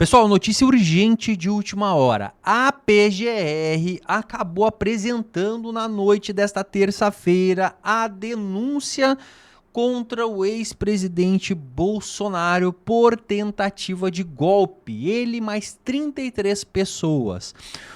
Pessoal, notícia urgente de última hora. A PGR acabou apresentando na noite desta terça-feira a denúncia contra o ex-presidente Bolsonaro por tentativa de golpe. Ele mais 33 pessoas.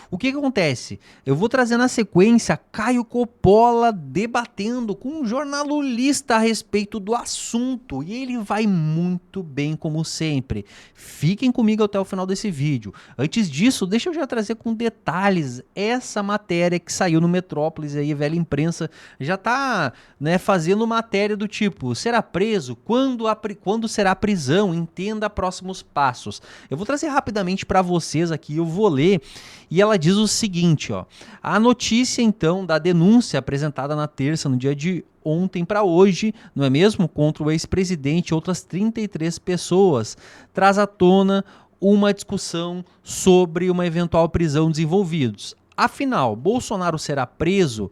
O que acontece? Eu vou trazer na sequência Caio Coppola debatendo com um jornalista a respeito do assunto. E ele vai muito bem, como sempre. Fiquem comigo até o final desse vídeo. Antes disso, deixa eu já trazer com detalhes essa matéria que saiu no Metrópolis aí, velha imprensa, já tá, fazendo matéria do tipo, será preso? Quando será a prisão? Entenda próximos passos. Eu vou trazer rapidamente para vocês aqui, eu vou ler, e ela diz o seguinte, ó. A notícia, então, da denúncia apresentada na terça, no dia de ontem para hoje, não é mesmo? Contra o ex-presidente e outras 33 pessoas, traz à tona uma discussão sobre uma eventual prisão dos envolvidos. Afinal, Bolsonaro será preso?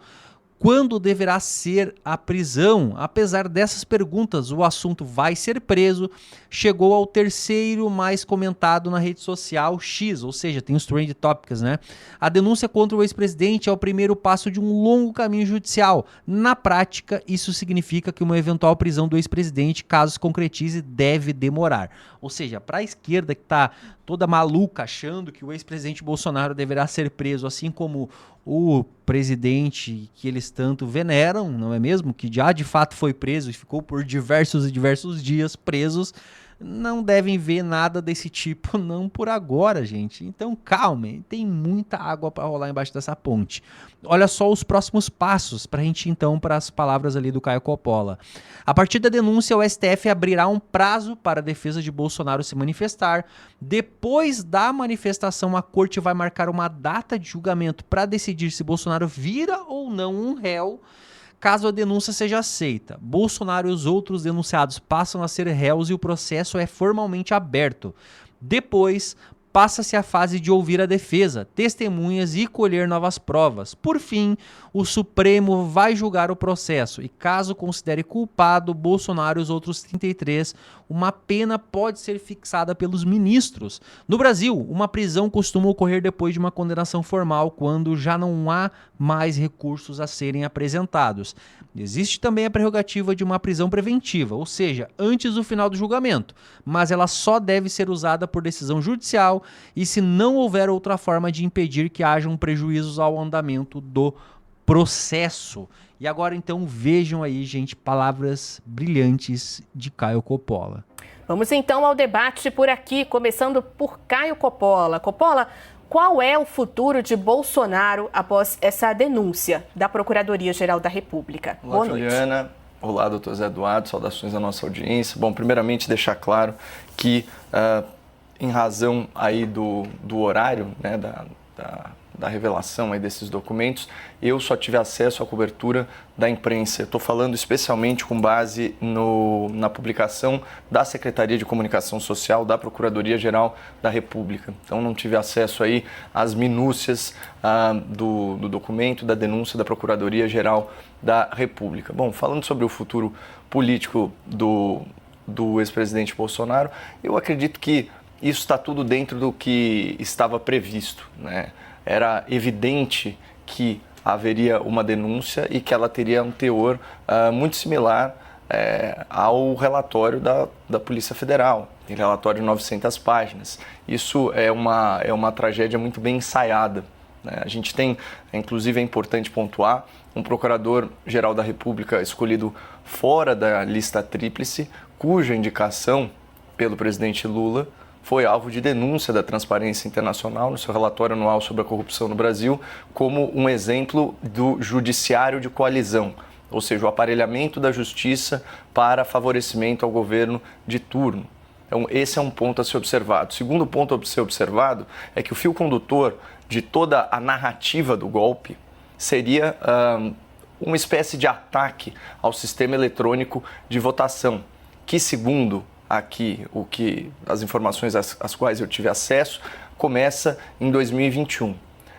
Quando deverá ser a prisão? Apesar dessas perguntas, o assunto vai ser preso chegou ao terceiro mais comentado na rede social X, ou seja, tem os trend topics, né? A denúncia contra o ex-presidente é o primeiro passo de um longo caminho judicial. Na prática, isso significa que uma eventual prisão do ex-presidente, caso se concretize, deve demorar. Ou seja, para a esquerda que está toda maluca achando que o ex-presidente Bolsonaro deverá ser preso, assim como o presidente que eles tanto veneram, não é mesmo? Que já de fato foi preso e ficou por diversos e diversos dias presos, não devem ver nada desse tipo, não por agora, gente. Então calmem, tem muita água para rolar embaixo dessa ponte. Olha só os próximos passos para a gente então para as palavras ali do Caio Coppola. A partir da denúncia, o STF abrirá um prazo para a defesa de Bolsonaro se manifestar. Depois da manifestação, a corte vai marcar uma data de julgamento para decidir se Bolsonaro vira ou não um réu. Caso a denúncia seja aceita, Bolsonaro e os outros denunciados passam a ser réus e o processo é formalmente aberto. Depois, passa-se a fase de ouvir a defesa, testemunhas e colher novas provas. Por fim, o Supremo vai julgar o processo e, caso considere culpado Bolsonaro e os outros 33, uma pena pode ser fixada pelos ministros. No Brasil, uma prisão costuma ocorrer depois de uma condenação formal, quando já não há mais recursos a serem apresentados. Existe também a prerrogativa de uma prisão preventiva, ou seja, antes do final do julgamento, mas ela só deve ser usada por decisão judicial e se não houver outra forma de impedir que hajam prejuízos ao andamento do processo. E agora então vejam aí, gente, palavras brilhantes de Caio Coppola. Vamos então ao debate por aqui, começando por Caio Coppola. Coppola, qual é o futuro de Bolsonaro após essa denúncia da Procuradoria-Geral da República? Olá, boa noite. Juliana. Olá, doutor Zé Eduardo. Saudações à nossa audiência. Bom, primeiramente deixar claro que, em razão aí do horário, né, da revelação aí desses documentos, eu só tive acesso à cobertura da imprensa. Estou falando especialmente com base na publicação da Secretaria de Comunicação Social da Procuradoria-Geral da República. Então não tive acesso aí às minúcias do documento, da denúncia da Procuradoria-Geral da República. Bom, falando sobre o futuro político do ex-presidente Bolsonaro, eu acredito que isso está tudo dentro do que estava previsto, né? Era evidente que haveria uma denúncia e que ela teria um teor muito similar ao relatório da Polícia Federal. Tem relatório de 900 páginas. Isso é uma tragédia muito bem ensaiada, né? A gente tem, inclusive é importante pontuar, um procurador-geral da República escolhido fora da lista tríplice, cuja indicação pelo presidente Lula foi alvo de denúncia da Transparência Internacional no seu relatório anual sobre a corrupção no Brasil, como um exemplo do judiciário de coalizão, ou seja, o aparelhamento da justiça para favorecimento ao governo de turno. Então, esse é um ponto a ser observado. O segundo ponto a ser observado é que o fio condutor de toda a narrativa do golpe seria uma espécie de ataque ao sistema eletrônico de votação, que, segundo aqui as informações às quais eu tive acesso, começa em 2021.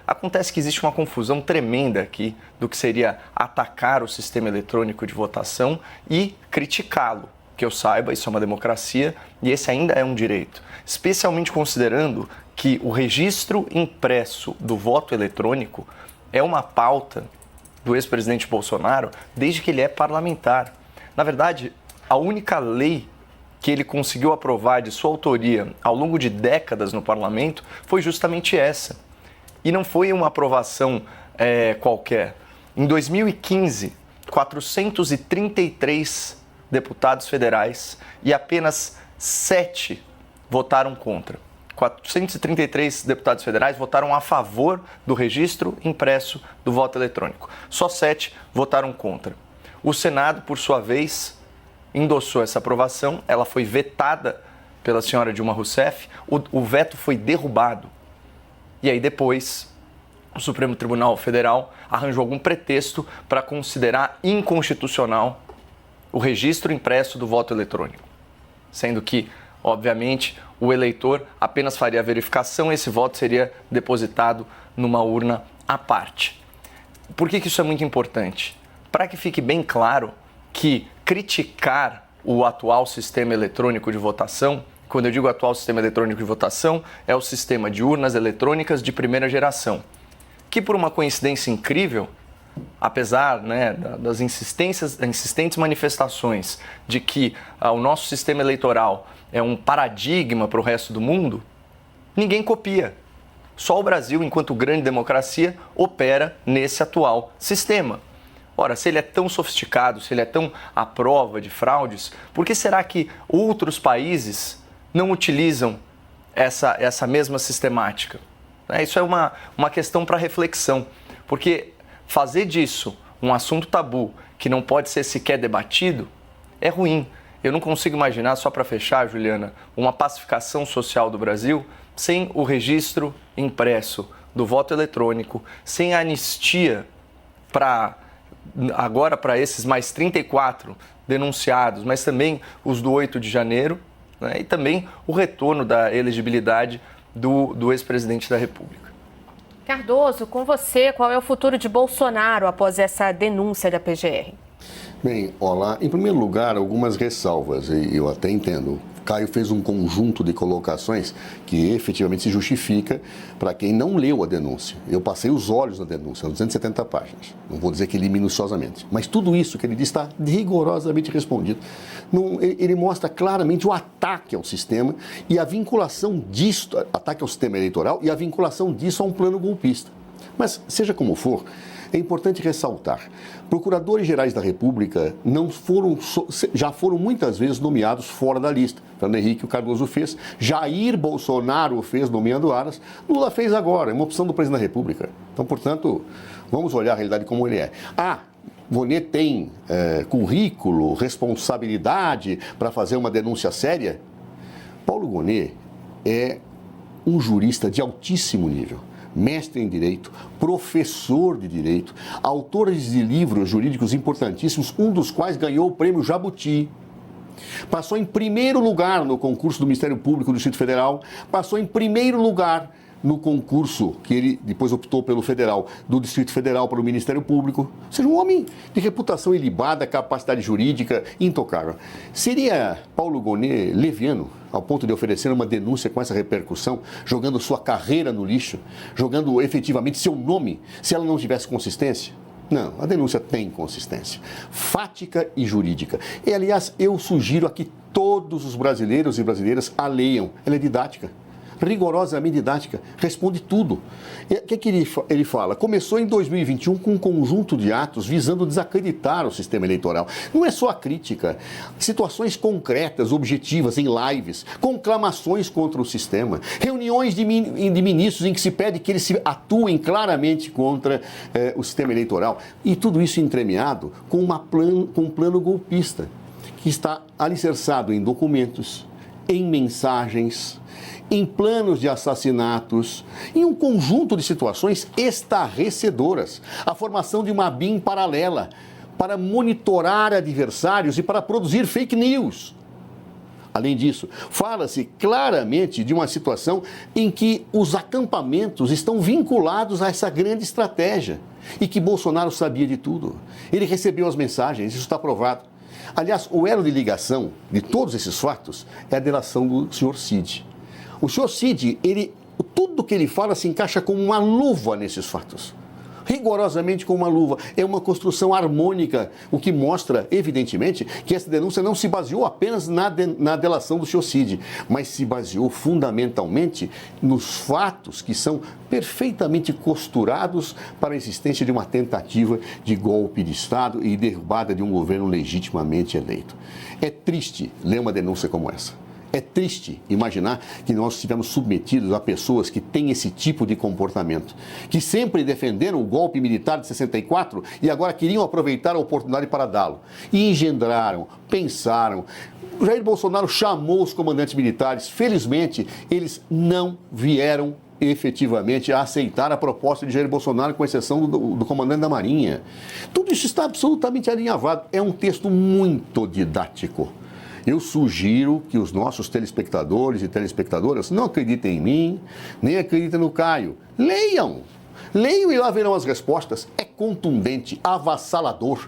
Acontece que existe uma confusão tremenda aqui do que seria atacar o sistema eletrônico de votação e criticá-lo. que eu saiba, isso é uma democracia e esse ainda é um direito. Especialmente considerando que o registro impresso do voto eletrônico é uma pauta do ex-presidente Bolsonaro desde que ele é parlamentar. Na verdade, a única lei que ele conseguiu aprovar de sua autoria ao longo de décadas no parlamento foi justamente essa. E não foi uma aprovação qualquer. Em 2015, 433 deputados federais e apenas 7 votaram contra. 433 deputados federais votaram a favor do registro impresso do voto eletrônico. Só 7 votaram contra. O Senado, por sua vez, endossou essa aprovação. Ela foi vetada pela senhora Dilma Rousseff. O veto foi derrubado. E aí depois, o Supremo Tribunal Federal arranjou algum pretexto para considerar inconstitucional o registro impresso do voto eletrônico. Sendo que, obviamente, o eleitor apenas faria a verificação e esse voto seria depositado numa urna à parte. Por que isso é muito importante? Para que fique bem claro que criticar o atual sistema eletrônico de votação, quando eu digo atual sistema eletrônico de votação, é o sistema de urnas eletrônicas de primeira geração, que por uma coincidência incrível, apesar das insistentes manifestações de que o nosso sistema eleitoral é um paradigma para o resto do mundo, ninguém copia. Só o Brasil, enquanto grande democracia, opera nesse atual sistema. Ora, se ele é tão sofisticado, se ele é tão à prova de fraudes, por que será que outros países não utilizam essa mesma sistemática? Isso é uma questão para reflexão, porque fazer disso um assunto tabu que não pode ser sequer debatido é ruim. Eu não consigo imaginar, só para fechar, Juliana, uma pacificação social do Brasil sem o registro impresso do voto eletrônico, sem a anistia agora para esses mais 34 denunciados, mas também os do 8 de janeiro, e também o retorno da elegibilidade do ex-presidente da República. Cardoso, com você, qual é o futuro de Bolsonaro após essa denúncia da PGR? Bem, olá. Em primeiro lugar, algumas ressalvas, e eu até entendo. Caio fez um conjunto de colocações que efetivamente se justifica para quem não leu a denúncia. Eu passei os olhos na denúncia, são 270 páginas. Não vou dizer que li minuciosamente, mas tudo isso que ele diz está rigorosamente respondido. Ele mostra claramente o ataque ao sistema e a vinculação disso, ataque ao sistema eleitoral e a vinculação disso a um plano golpista. Mas, seja como for, é importante ressaltar, procuradores gerais da República já foram muitas vezes nomeados fora da lista. Fernando Henrique, o Cardoso fez, Jair Bolsonaro fez nomeando Aras, Lula fez agora, é uma opção do presidente da República. Então, portanto, vamos olhar a realidade como ele é. Gonet tem currículo, responsabilidade para fazer uma denúncia séria? Paulo Gonet é um jurista de altíssimo nível. Mestre em Direito, professor de Direito, autor de livros jurídicos importantíssimos, um dos quais ganhou o prêmio Jabuti. Passou em primeiro lugar no concurso do Ministério Público do Distrito Federal, passou em primeiro lugar no concurso, que ele depois optou pelo Federal, do Distrito Federal para o Ministério Público. Ou seja, um homem de reputação ilibada, capacidade jurídica intocável. Seria Paulo Gonet leviano, ao ponto de oferecer uma denúncia com essa repercussão, jogando sua carreira no lixo, jogando efetivamente seu nome, se ela não tivesse consistência? Não, a denúncia tem consistência, fática e jurídica. E, aliás, eu sugiro a que todos os brasileiros e brasileiras a leiam. Ela é didática. Rigorosamente didática, responde tudo. O que ele fala? Começou em 2021 com um conjunto de atos visando desacreditar o sistema eleitoral. Não é só a crítica, situações concretas, objetivas, em lives, conclamações contra o sistema, reuniões de ministros em que se pede que eles atuem claramente contra o sistema eleitoral. E tudo isso entremeado com um plano golpista, que está alicerçado em documentos, em mensagens, em planos de assassinatos, em um conjunto de situações estarrecedoras. A formação de uma BIM paralela para monitorar adversários e para produzir fake news. Além disso, fala-se claramente de uma situação em que os acampamentos estão vinculados a essa grande estratégia e que Bolsonaro sabia de tudo. Ele recebeu as mensagens, isso está provado. Aliás, o elo de ligação de todos esses fatos é a delação do senhor Cid. O senhor Cid, tudo que ele fala se encaixa como uma luva nesses fatos. Rigorosamente como uma luva. É uma construção harmônica, o que mostra, evidentemente, que essa denúncia não se baseou apenas na delação do senhor Cid, mas se baseou fundamentalmente nos fatos que são perfeitamente costurados para a existência de uma tentativa de golpe de Estado e derrubada de um governo legitimamente eleito. É triste ler uma denúncia como essa. É triste imaginar que nós estivemos submetidos a pessoas que têm esse tipo de comportamento, que sempre defenderam o golpe militar de 64 e agora queriam aproveitar a oportunidade para dá-lo. E engendraram, pensaram. Jair Bolsonaro chamou os comandantes militares. Felizmente, eles não vieram efetivamente a aceitar a proposta de Jair Bolsonaro, com exceção do comandante da Marinha. Tudo isso está absolutamente alinhavado. É um texto muito didático. Eu sugiro que os nossos telespectadores e telespectadoras não acreditem em mim, nem acreditem no Caio. Leiam! Leiam e lá verão as respostas. É contundente, avassalador.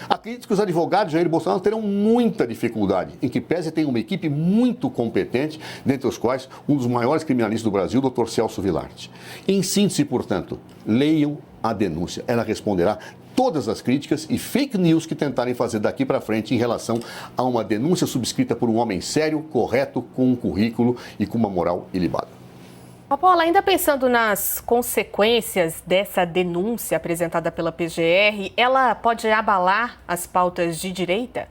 Acredito que os advogados de Jair Bolsonaro terão muita dificuldade, em que pese tem uma equipe muito competente, dentre os quais um dos maiores criminalistas do Brasil, o Dr. Celso Villarte. Em síntese, portanto, leiam a denúncia. Ela responderá todas as críticas e fake news que tentarem fazer daqui para frente em relação a uma denúncia subscrita por um homem sério, correto, com um currículo e com uma moral ilibada. Paula, ainda pensando nas consequências dessa denúncia apresentada pela PGR, ela pode abalar as pautas de direita?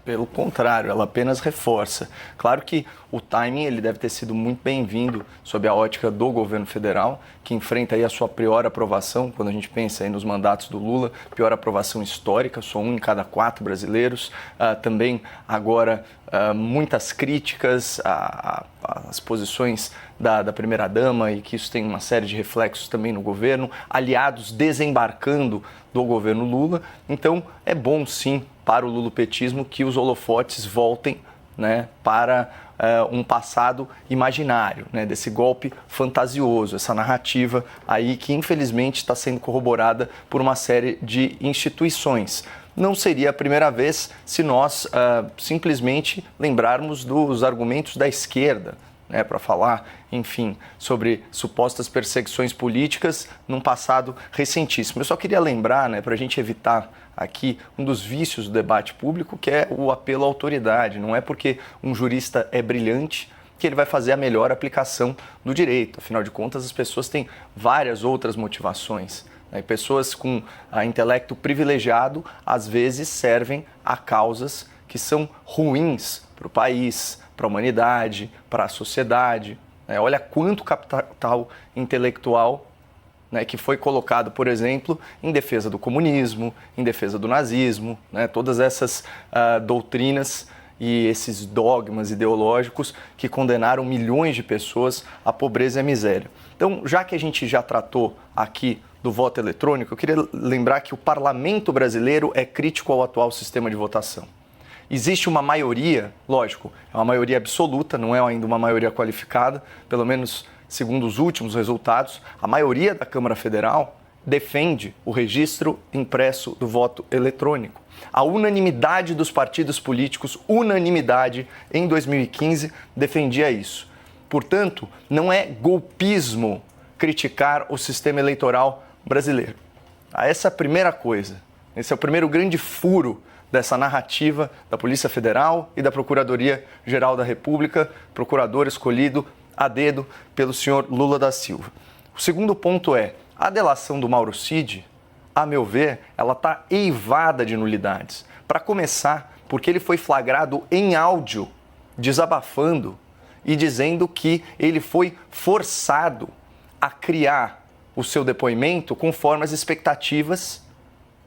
Pelo contrário, ela apenas reforça. Claro que o timing ele deve ter sido muito bem-vindo sob a ótica do governo federal, que enfrenta aí a sua pior aprovação, quando a gente pensa aí nos mandatos do Lula, pior aprovação histórica, só 1 em cada 4 brasileiros. Também agora muitas críticas às posições da primeira-dama e que isso tem uma série de reflexos também no governo, aliados desembarcando do governo Lula. Então é bom sim para o lulopetismo que os holofotes voltem, né, para um passado imaginário, né, desse golpe fantasioso, essa narrativa aí que infelizmente está sendo corroborada por uma série de instituições. Não seria a primeira vez se nós simplesmente lembrarmos dos argumentos da esquerda, né, para falar, enfim, sobre supostas perseguições políticas num passado recentíssimo. Eu só queria lembrar, né, para a gente evitar aqui um dos vícios do debate público, que é o apelo à autoridade. Não é porque um jurista é brilhante que ele vai fazer a melhor aplicação do direito. Afinal de contas, as pessoas têm várias outras motivações. Né? Pessoas com intelecto privilegiado, às vezes, servem a causas que são ruins para o país, para a humanidade, para a sociedade. Olha quanto capital intelectual, né, que foi colocado, por exemplo, em defesa do comunismo, em defesa do nazismo, né, todas essas doutrinas e esses dogmas ideológicos que condenaram milhões de pessoas à pobreza e à miséria. Então, já que a gente já tratou aqui do voto eletrônico, eu queria lembrar que o parlamento brasileiro é crítico ao atual sistema de votação. Existe uma maioria, lógico, é uma maioria absoluta, não é ainda uma maioria qualificada, pelo menos segundo os últimos resultados, a maioria da Câmara Federal defende o registro impresso do voto eletrônico. A unanimidade dos partidos políticos, unanimidade em 2015, defendia isso. Portanto, não é golpismo criticar o sistema eleitoral brasileiro. Essa é a primeira coisa. Esse é o primeiro grande furo dessa narrativa da Polícia Federal e da Procuradoria-Geral da República, procurador escolhido a dedo pelo senhor Lula da Silva. O segundo ponto é, a delação do Mauro Cid, a meu ver, ela está eivada de nulidades. Para começar, porque ele foi flagrado em áudio, desabafando e dizendo que ele foi forçado a criar o seu depoimento conforme as expectativas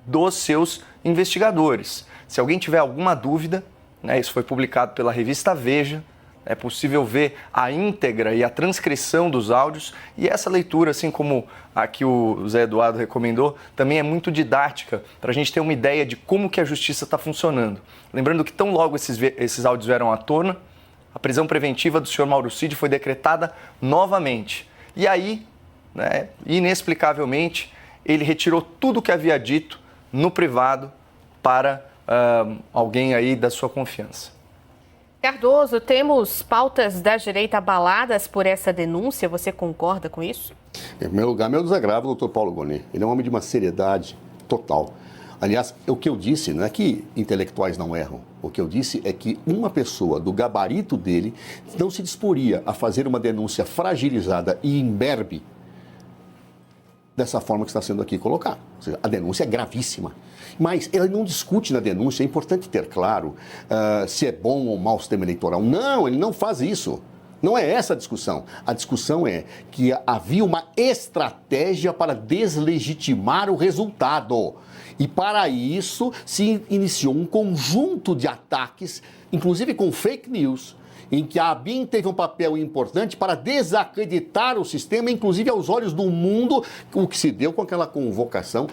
dos seus investigadores. Se alguém tiver alguma dúvida, né, isso foi publicado pela revista Veja, é possível ver a íntegra e a transcrição dos áudios, e essa leitura, assim como a que o Zé Eduardo recomendou, também é muito didática para a gente ter uma ideia de como que a justiça está funcionando. Lembrando que tão logo esses áudios vieram à tona, a prisão preventiva do senhor Mauro Cid foi decretada novamente. E aí, né, inexplicavelmente, ele retirou tudo o que havia dito no privado para alguém aí da sua confiança. Cardoso, temos pautas da direita abaladas por essa denúncia, você concorda com isso? Em primeiro lugar, meu desagravo, doutor Paulo Gonet. Ele é um homem de uma seriedade total. Aliás, o que eu disse não é que intelectuais não erram. O que eu disse é que uma pessoa do gabarito dele não se disporia a fazer uma denúncia fragilizada e imberbe dessa forma que está sendo aqui colocado. Ou seja, a denúncia é gravíssima. Mas ele não discute na denúncia, é importante ter claro se é bom ou mau o sistema eleitoral. Não, ele não faz isso. Não é essa a discussão. A discussão é que havia uma estratégia para deslegitimar o resultado. E para isso se iniciou um conjunto de ataques, inclusive com fake news, em que a ABIN teve um papel importante para desacreditar o sistema, inclusive aos olhos do mundo, o que se deu com aquela convocação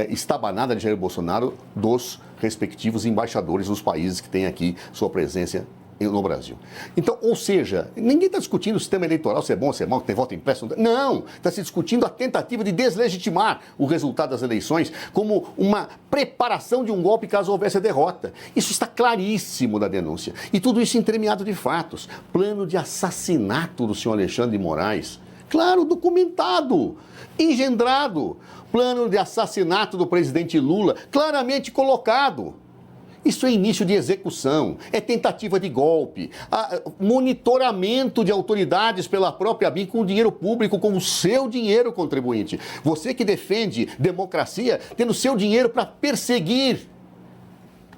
estabanada de Jair Bolsonaro dos respectivos embaixadores dos países que têm aqui sua presença no Brasil. Então, ou seja, ninguém está discutindo o sistema eleitoral, se é bom ou se é mau, que tem voto impresso. Não, está se discutindo a tentativa de deslegitimar o resultado das eleições como uma preparação de um golpe caso houvesse a derrota. Isso está claríssimo da denúncia. E tudo isso entremeado de fatos. Plano de assassinato do senhor Alexandre de Moraes. Claro, documentado, engendrado. Plano de assassinato do presidente Lula, claramente colocado. Isso é início de execução, é tentativa de golpe, monitoramento de autoridades pela própria ABIN com dinheiro público, com o seu dinheiro, contribuinte. Você que defende democracia, tendo seu dinheiro para perseguir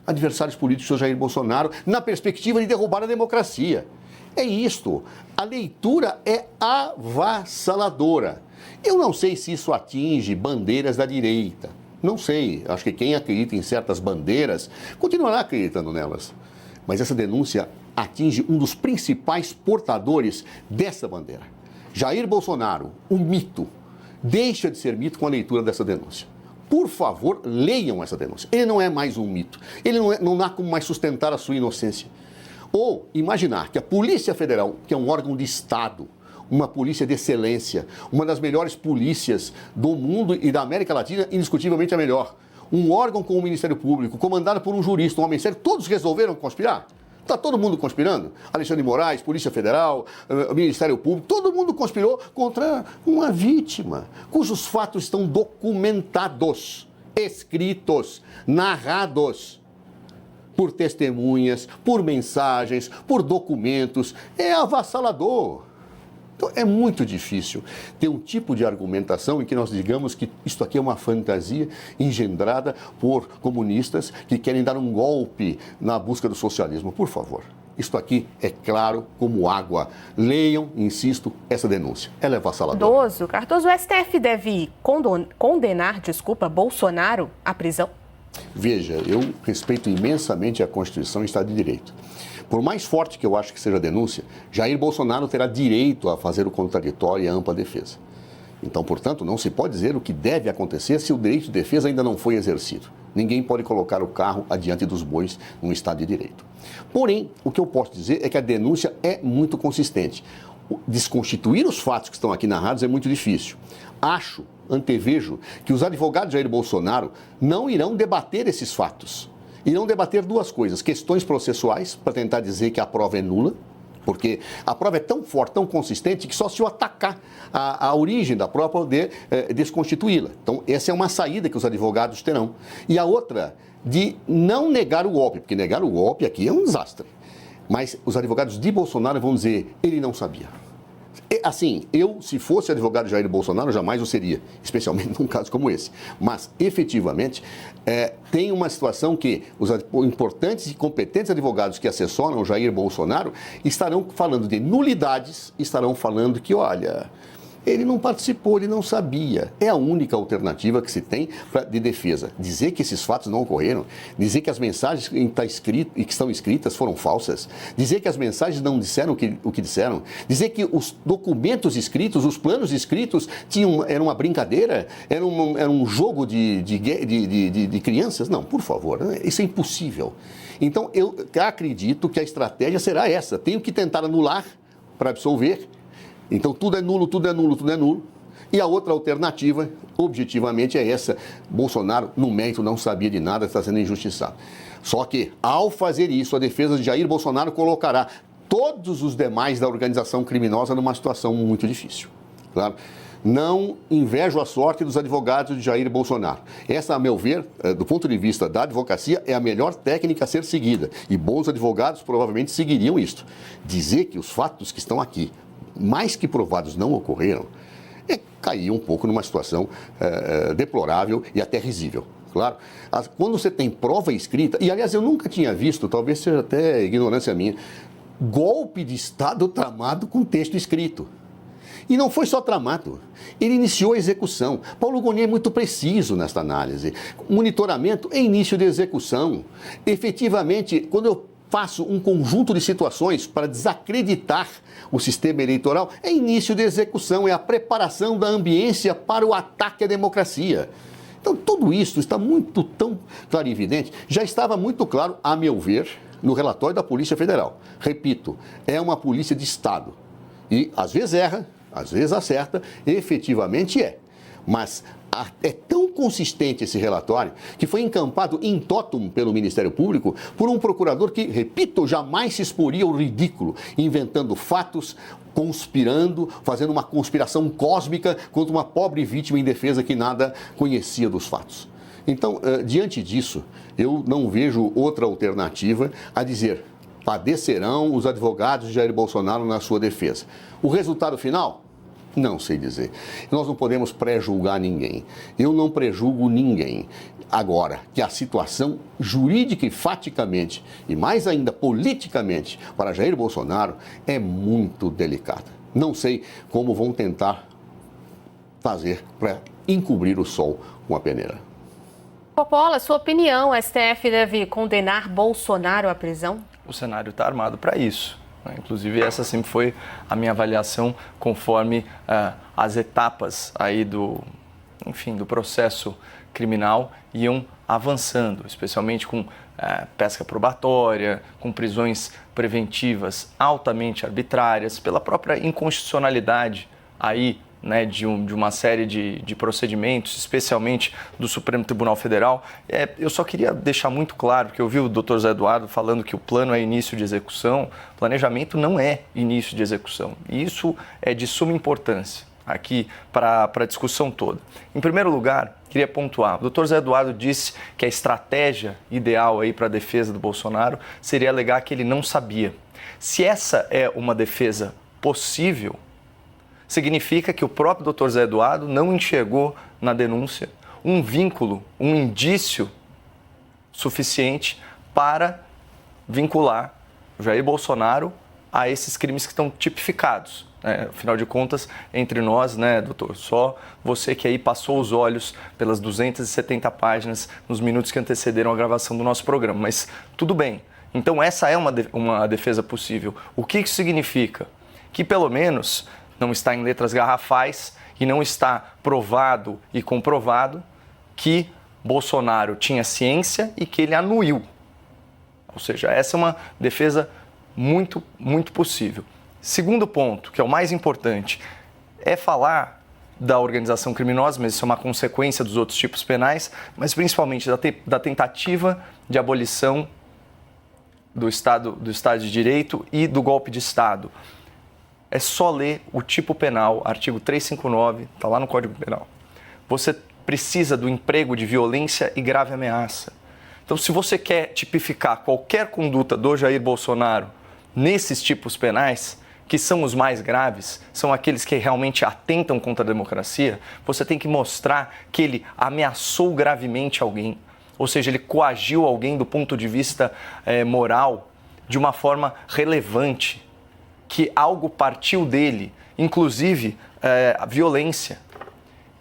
adversários políticos do Jair Bolsonaro na perspectiva de derrubar a democracia. É isto. A leitura é avassaladora. Eu não sei se isso atinge bandeiras da direita. Não sei, acho que quem acredita em certas bandeiras continuará acreditando nelas. Mas essa denúncia atinge um dos principais portadores dessa bandeira. Jair Bolsonaro, um mito, deixa de ser mito com a leitura dessa denúncia. Por favor, leiam essa denúncia. Ele não é mais um mito. Ele não há como mais sustentar a sua inocência. Ou imaginar que a Polícia Federal, que é um órgão de Estado, uma polícia de excelência, uma das melhores polícias do mundo e da América Latina, indiscutivelmente a melhor. Um órgão como o Ministério Público, comandado por um jurista, um homem sério, todos resolveram conspirar? Está todo mundo conspirando? Alexandre de Moraes, Polícia Federal, Ministério Público, todo mundo conspirou contra uma vítima, cujos fatos estão documentados, escritos, narrados por testemunhas, por mensagens, por documentos. É avassalador. Então, é muito difícil ter um tipo de argumentação em que nós digamos que isto aqui é uma fantasia engendrada por comunistas que querem dar um golpe na busca do socialismo. Por favor, isto aqui é claro como água. Leiam, insisto, essa denúncia. Ela é avassaladora. Cardoso, o STF deve condenar, Bolsonaro à prisão? Veja, eu respeito imensamente a Constituição e o Estado de Direito. Por mais forte que eu acho que seja a denúncia, Jair Bolsonaro terá direito a fazer o contraditório e a ampla defesa. Então, portanto, não se pode dizer o que deve acontecer se o direito de defesa ainda não foi exercido. Ninguém pode colocar o carro adiante dos bois num Estado de Direito. Porém, o que eu posso dizer é que a denúncia é muito consistente. Desconstituir os fatos que estão aqui narrados é muito difícil. Antevejo, que os advogados de Jair Bolsonaro não irão debater esses fatos. Irão debater duas coisas: questões processuais, para tentar dizer que a prova é nula, porque a prova é tão forte, tão consistente, que só se eu atacar a origem da prova para poder desconstituí-la. Então, essa é uma saída que os advogados terão. E a outra, de não negar o golpe, porque negar o golpe aqui é um desastre. Mas os advogados de Bolsonaro vão dizer: ele não sabia. Assim, se fosse advogado de Jair Bolsonaro, jamais o seria, especialmente num caso como esse. Mas, efetivamente, tem uma situação que os importantes e competentes advogados que assessoram Jair Bolsonaro estarão falando de nulidades, estarão falando que, olha, ele não participou, ele não sabia. É a única alternativa que se tem de defesa. Dizer que esses fatos não ocorreram, dizer que as mensagens que estão escritas foram falsas, dizer que as mensagens não disseram o que disseram, dizer que os documentos escritos, os planos escritos, era uma brincadeira, era um jogo de crianças. Não, por favor, isso é impossível. Então, eu acredito que a estratégia será essa. Tenho que tentar anular para absolver. Então, tudo é nulo, tudo é nulo, tudo é nulo. E a outra alternativa, objetivamente, é essa. Bolsonaro, no mérito, não sabia de nada, está sendo injustiçado. Só que, ao fazer isso, a defesa de Jair Bolsonaro colocará todos os demais da organização criminosa numa situação muito difícil. Claro. Não invejo a sorte dos advogados de Jair Bolsonaro. Essa, a meu ver, do ponto de vista da advocacia, é a melhor técnica a ser seguida. E bons advogados provavelmente seguiriam isto. Dizer que os fatos que estão aqui, mais que provados, não ocorreram, é cair um pouco numa situação deplorável e até risível. Claro, quando você tem prova escrita, e aliás eu nunca tinha visto, talvez seja até ignorância minha, golpe de Estado tramado com texto escrito. E não foi só tramado, ele iniciou a execução. Paulo Gonet é muito preciso nesta análise. Monitoramento é início de execução. Efetivamente, quando eu faço um conjunto de situações para desacreditar o sistema eleitoral, é início de execução, é a preparação da ambiência para o ataque à democracia. Então, tudo isso está tão claro e evidente, já estava muito claro, a meu ver, no relatório da Polícia Federal. Repito, é uma polícia de Estado. E, às vezes erra, às vezes acerta, efetivamente é. Mas é tão consistente esse relatório que foi encampado in totum pelo Ministério Público por um procurador que, repito, jamais se exporia ao ridículo, inventando fatos, conspirando, fazendo uma conspiração cósmica contra uma pobre vítima indefesa que nada conhecia dos fatos. Então, diante disso, eu não vejo outra alternativa a dizer: padecerão os advogados de Jair Bolsonaro na sua defesa. O resultado final? Não sei dizer. Nós não podemos pré-julgar ninguém. Eu não prejulgo ninguém. Agora, que a situação jurídica e faticamente, e mais ainda politicamente, para Jair Bolsonaro é muito delicada. Não sei como vão tentar fazer para encobrir o sol com a peneira. Coppola, sua opinião, o STF deve condenar Bolsonaro à prisão? O cenário está armado para isso. Inclusive, essa sempre foi a minha avaliação conforme as etapas aí do processo criminal iam avançando, especialmente com pesca probatória, com prisões preventivas altamente arbitrárias, pela própria inconstitucionalidade aí, né, de uma série de procedimentos, especialmente do Supremo Tribunal Federal. Eu só queria deixar muito claro, que eu vi o Dr. Zé Eduardo falando que o plano é início de execução. Planejamento não é início de execução. E isso é de suma importância aqui para a discussão toda. Em primeiro lugar, queria pontuar, o Dr. Zé Eduardo disse que a estratégia ideal aí para a defesa do Bolsonaro seria alegar que ele não sabia. Se essa é uma defesa possível, significa que o próprio Dr. Zé Eduardo não enxergou na denúncia um vínculo, um indício suficiente para vincular Jair Bolsonaro a esses crimes que estão tipificados. Afinal de contas, entre nós, né, doutor, só você que aí passou os olhos pelas 270 páginas nos minutos que antecederam a gravação do nosso programa. Mas tudo bem. Então essa é uma defesa possível. O que isso significa? Que pelo menos não está em letras garrafais e não está provado e comprovado que Bolsonaro tinha ciência e que ele anuiu. Ou seja, essa é uma defesa muito, muito possível. Segundo ponto, que é o mais importante, é falar da organização criminosa, mas isso é uma consequência dos outros tipos penais, mas principalmente da tentativa de abolição do Estado de Direito e do golpe de Estado. É só ler o tipo penal, artigo 359, está lá no Código Penal. Você precisa do emprego de violência e grave ameaça. Então, se você quer tipificar qualquer conduta do Jair Bolsonaro nesses tipos penais, que são os mais graves, são aqueles que realmente atentam contra a democracia, você tem que mostrar que ele ameaçou gravemente alguém, ou seja, ele coagiu alguém do ponto de vista moral de uma forma relevante, que algo partiu dele, inclusive a violência.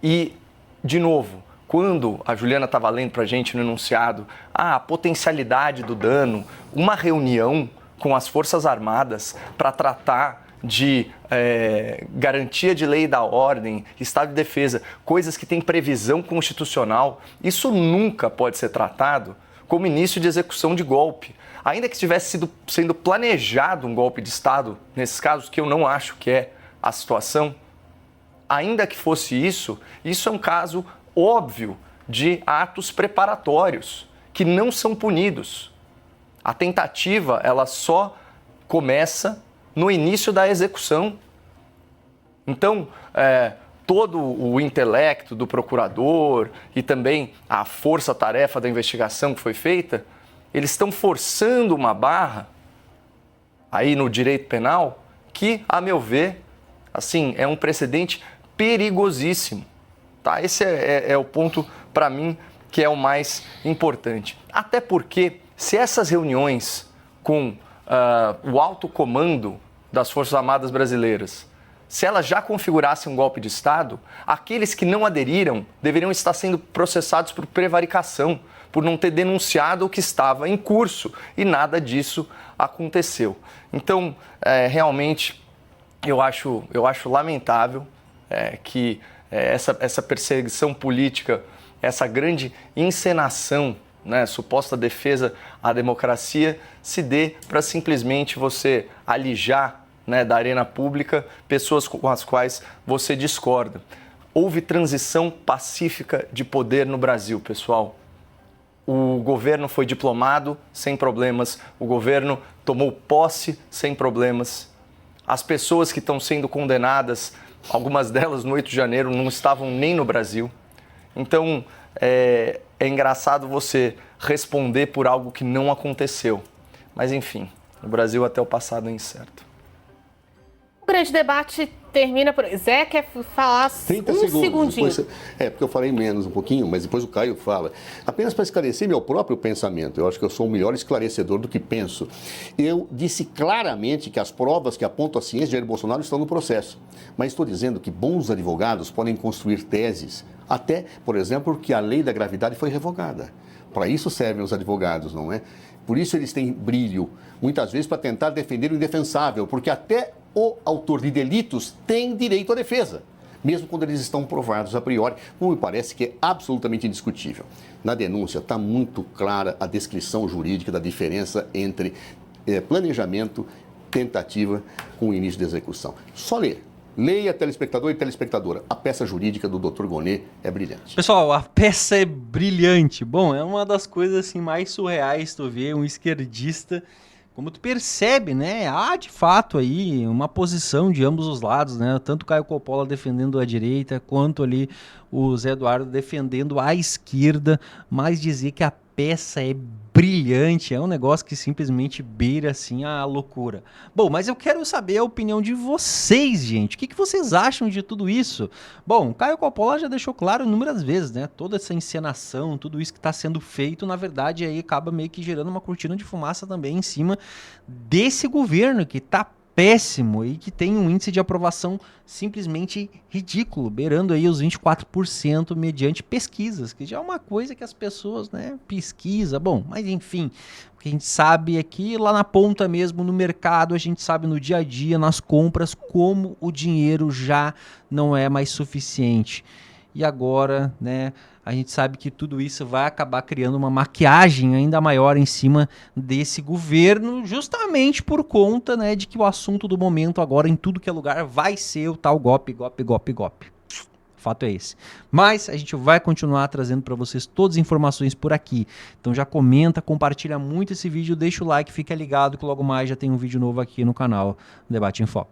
E, de novo, quando a Juliana estava lendo para a gente no enunciado a potencialidade do dano, uma reunião com as Forças Armadas para tratar de garantia de lei e da ordem, estado de defesa, coisas que têm previsão constitucional, isso nunca pode ser tratado como início de execução de golpe. Ainda que estivesse sendo planejado um golpe de Estado, nesses casos, que eu não acho que é a situação, ainda que fosse isso é um caso óbvio de atos preparatórios que não são punidos. A tentativa, ela só começa no início da execução. Então, todo o intelecto do procurador e também a força-tarefa da investigação que foi feita, eles estão forçando uma barra aí no direito penal que, a meu ver, assim, é um precedente perigosíssimo. Tá? Esse é o ponto, para mim, que é o mais importante. Até porque, se essas reuniões com o alto comando das Forças Armadas brasileiras, se elas já configurassem um golpe de Estado, aqueles que não aderiram deveriam estar sendo processados por prevaricação, por não ter denunciado o que estava em curso, e nada disso aconteceu. Então, realmente, eu acho lamentável que essa perseguição política, essa grande encenação, né, suposta defesa à democracia, se dê para simplesmente você alijar, né, da arena pública pessoas com as quais você discorda. Houve transição pacífica de poder no Brasil, pessoal. O governo foi diplomado sem problemas, o governo tomou posse sem problemas. As pessoas que estão sendo condenadas, algumas delas no 8 de janeiro, não estavam nem no Brasil. Então, é engraçado você responder por algo que não aconteceu. Mas, enfim, no Brasil até o passado é incerto. O grande debate termina por... Zé quer falar 30 um segundos, segundinho. Depois, porque eu falei menos um pouquinho, mas depois o Caio fala. Apenas para esclarecer meu próprio pensamento, eu acho que eu sou o melhor esclarecedor do que penso. Eu disse claramente que as provas que apontam a ciência de Jair Bolsonaro estão no processo. Mas estou dizendo que bons advogados podem construir teses, até, por exemplo, que a lei da gravidade foi revogada. Para isso servem os advogados, não é? Por isso eles têm brilho, muitas vezes para tentar defender o indefensável, porque até o autor de delitos tem direito à defesa, mesmo quando eles estão provados a priori, como me parece que é absolutamente indiscutível. Na denúncia está muito clara a descrição jurídica da diferença entre planejamento, tentativa com o início da execução. Só ler. Leia, telespectador e telespectadora. A peça jurídica do Dr. Gonê é brilhante. Pessoal, a peça é brilhante. Bom, é uma das coisas assim mais surreais tu ver um esquerdista, como tu percebe, né? Há de fato aí uma posição de ambos os lados, né? Tanto o Caio Coppola defendendo a direita, quanto ali o Zé Eduardo defendendo a esquerda, mas dizer que a peça é brilhante, é um negócio que simplesmente beira assim a loucura. Bom, mas eu quero saber a opinião de vocês, gente. O que vocês acham de tudo isso? Bom, o Caio Coppola já deixou claro inúmeras vezes, né? Toda essa encenação, tudo isso que está sendo feito, na verdade, aí acaba meio que gerando uma cortina de fumaça também em cima desse governo que está péssimo e que tem um índice de aprovação simplesmente ridículo, beirando aí os 24% mediante pesquisas, que já é uma coisa que as pessoas, né, pesquisa, bom, mas enfim, o que a gente sabe é que lá na ponta mesmo, no mercado, a gente sabe no dia a dia, nas compras, como o dinheiro já não é mais suficiente. E agora, né, a gente sabe que tudo isso vai acabar criando uma maquiagem ainda maior em cima desse governo, justamente por conta, né, de que o assunto do momento agora, em tudo que é lugar, vai ser o tal golpe, golpe, golpe, golpe. O fato é esse. Mas a gente vai continuar trazendo para vocês todas as informações por aqui. Então já comenta, compartilha muito esse vídeo, deixa o like, fica ligado que logo mais já tem um vídeo novo aqui no canal Debate em Foco.